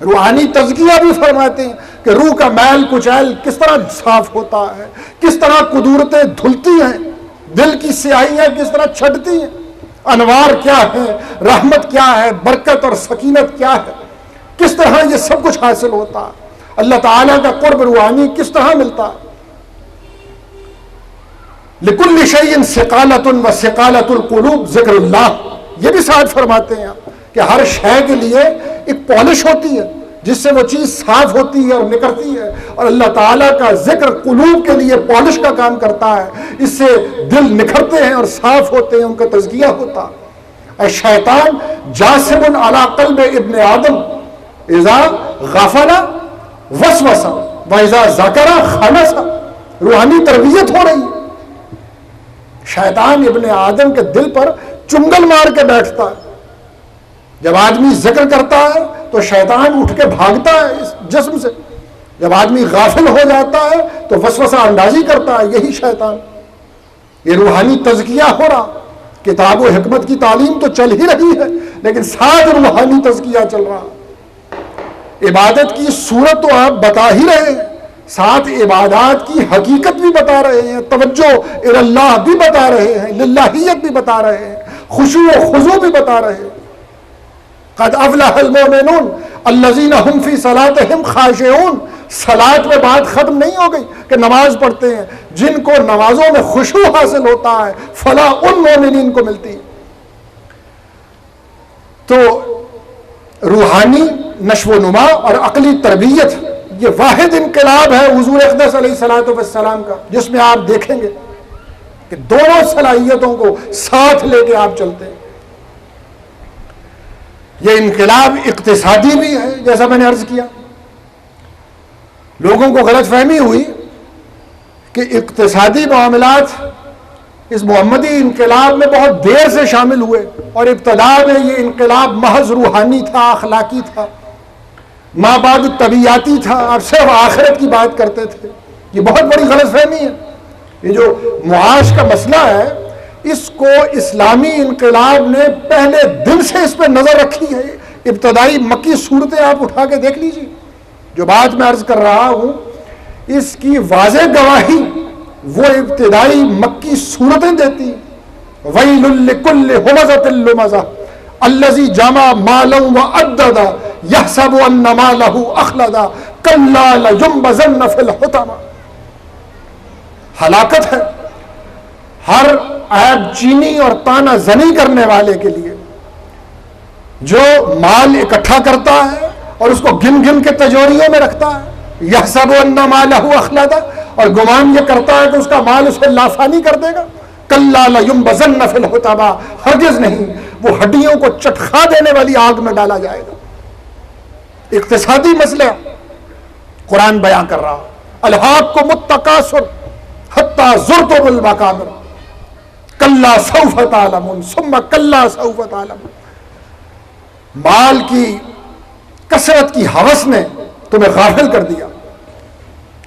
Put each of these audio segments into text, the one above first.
روحانی تزکیہ بھی فرماتے ہیں کہ روح کا میل کچیل کس طرح صاف ہوتا ہے، کس طرح قدورتیں دھلتی ہیں، دل کی سیاہیاں کس طرح چھٹتی ہیں، انوار کیا ہے، رحمت کیا ہے، برکت اور سکینت کیا ہے، کس طرح یہ سب کچھ حاصل ہوتا ہے، اللہ تعالیٰ کا قرب روحانی کس طرح ملتا ہے۔ لِكُلِّ شَيْءٍ ثِقَالَةٌ وَثِقَالَةُ الْقُلُوبِ ذکر اللہ، یہ بھی ساتھ فرماتے ہیں کہ ہر شے کے لیے ایک پالش ہوتی ہے جس سے وہ چیز صاف ہوتی ہے اور نکلتی ہے، اور اللہ تعالیٰ کا ذکر قلوب کے لیے پالش کا کام کرتا ہے، اس سے دل نکھرتے ہیں اور صاف ہوتے ہیں، ان کا تزکیہ ہوتا ہے۔ اے شیطان جاسب علی قلب ابن آدم اذا غفل وسوس واذا ذکر خنس، روحانی تربیت ہو رہی ہے۔ شیطان ابن آدم کے دل پر چنگل مار کے بیٹھتا ہے، جب آدمی ذکر کرتا ہے تو شیطان اٹھ کے بھاگتا ہے اس جسم سے، جب آدمی غافل ہو جاتا ہے تو وسوسہ اندازی کرتا ہے، یہی شیطان۔ یہ روحانی تزکیہ ہو رہا، کتاب و حکمت کی تعلیم تو چل ہی رہی ہے لیکن ساتھ روحانی تزکیہ چل رہا۔ عبادت کی صورت تو آپ بتا ہی رہے ہیں، ساتھ عبادات کی حقیقت بھی بتا رہے ہیں، توجہ اللہ بھی بتا رہے ہیں، للہیت بھی بتا رہے ہیں، خشوع و خضوع بھی بتا رہے ہیں۔ قد افلح المؤمنون الذین هم فی صلاتهم خاشعون، صلاۃ میں بات ختم نہیں ہو گئی کہ نماز پڑھتے ہیں، جن کو نمازوں میں خشوع حاصل ہوتا ہے فلاح ان مومنین کو ملتی ہے۔ تو روحانی نشو و نما اور عقلی تربیت یہ واحد انقلاب ہے حضور اقدس علیہ الصلوۃ والسلام کا، جس میں آپ دیکھیں گے کہ دونوں صلاحیتوں کو ساتھ لے کے آپ چلتے ہیں۔ یہ انقلاب اقتصادی بھی ہے، جیسا میں نے عرض کیا، لوگوں کو غلط فہمی ہوئی کہ اقتصادی معاملات اس محمدی انقلاب میں بہت دیر سے شامل ہوئے، اور ابتدا میں یہ انقلاب محض روحانی تھا، اخلاقی تھا، ماں بعد طبیعیاتی تھا، اور صرف آخرت کی بات کرتے تھے۔ یہ بہت بڑی غلط فہمی ہے۔ یہ جو معاش کا مسئلہ ہے، اس کو اسلامی انقلاب نے پہلے دن سے اس پہ نظر رکھی ہے۔ ابتدائی مکی صورتیں آپ اٹھا کے دیکھ لیجیے، جو بات میں عرض کر رہا ہوں اس کی واضح گواہی وہ ابتدائی مکی صورتیں دیتی۔ ویل لکل ہمزۃ لمزہ الذی جمع مالا وعددا یحسب ان مالہ اخلدا کلا لینبذن فی الحطمہ۔ ہلاکت ہے ہر عیب چینی اور تانا زنی کرنے والے کے لیے جو مال اکٹھا کرتا ہے اور اس کو گن گن کے تجوریوں میں رکھتا ہے، یحسب ان مالہ اخلدا، اور گمان یہ کرتا ہے کہ اس کا مال اسے لافانی کر دے گا۔ کلا لینبذن فی الحطمہ، ہرگز نہیں، وہ ہڈیوں کو چٹخا دینے والی آگ میں ڈالا جائے گا۔ اقتصادی مسئلہ قرآن بیان کر رہا، الہاکم التکاثر حتی زرتم المقابر کلا سوف تعلمون ثم کلا سوف تعلمون۔ مال کی کثرت کی ہوس نے تمہیں غافل کر دیا،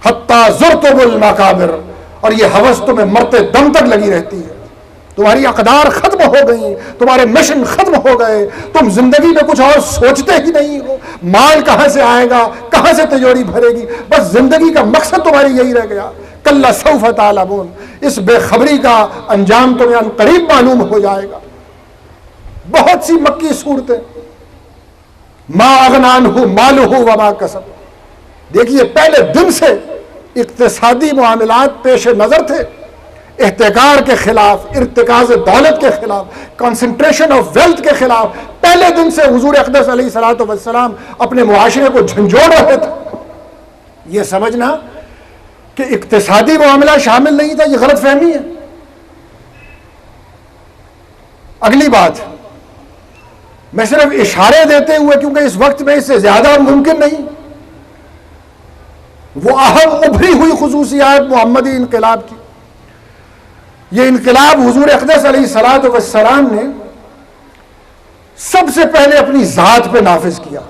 حتی زرتم المقابر، اور یہ ہوس تمہیں مرتے دم تک لگی رہتی ہے۔ تمہاری اقدار ختم ہو گئی، تمہارے مشن ختم ہو گئے، تم زندگی میں کچھ اور سوچتے ہی نہیں ہو، مال کہاں سے آئے گا، کہاں سے تجوری بھرے گی، بس زندگی کا مقصد تمہاری یہی رہ گیا۔ کلا سوف تعلمون، اس بے خبری کا انجام تمہیں ان قریب معلوم ہو جائے گا۔ بہت سی مکی صورتیں، ما اغنی عنہ مالہ وما کسب۔ دیکھیے پہلے دن سے اقتصادی معاملات پیش نظر تھے، احتکار کے خلاف، ارتکاز دولت کے خلاف، کنسنٹریشن آف ویلتھ کے خلاف پہلے دن سے حضور اقدس علیہ الصلوۃ والسلام اپنے معاشرے کو جھنجھوڑ رہے تھے۔ یہ سمجھنا کہ اقتصادی معاملہ شامل نہیں تھا، یہ غلط فہمی ہے۔ اگلی بات میں صرف اشارے دیتے ہوئے، کیونکہ اس وقت میں اس سے زیادہ ممکن نہیں، وہ اہم ابھری ہوئی خصوصیات محمدی انقلاب کی۔ یہ انقلاب حضور اقدس علیہ الصلوۃ والسلام نے سب سے پہلے اپنی ذات پہ نافذ کیا۔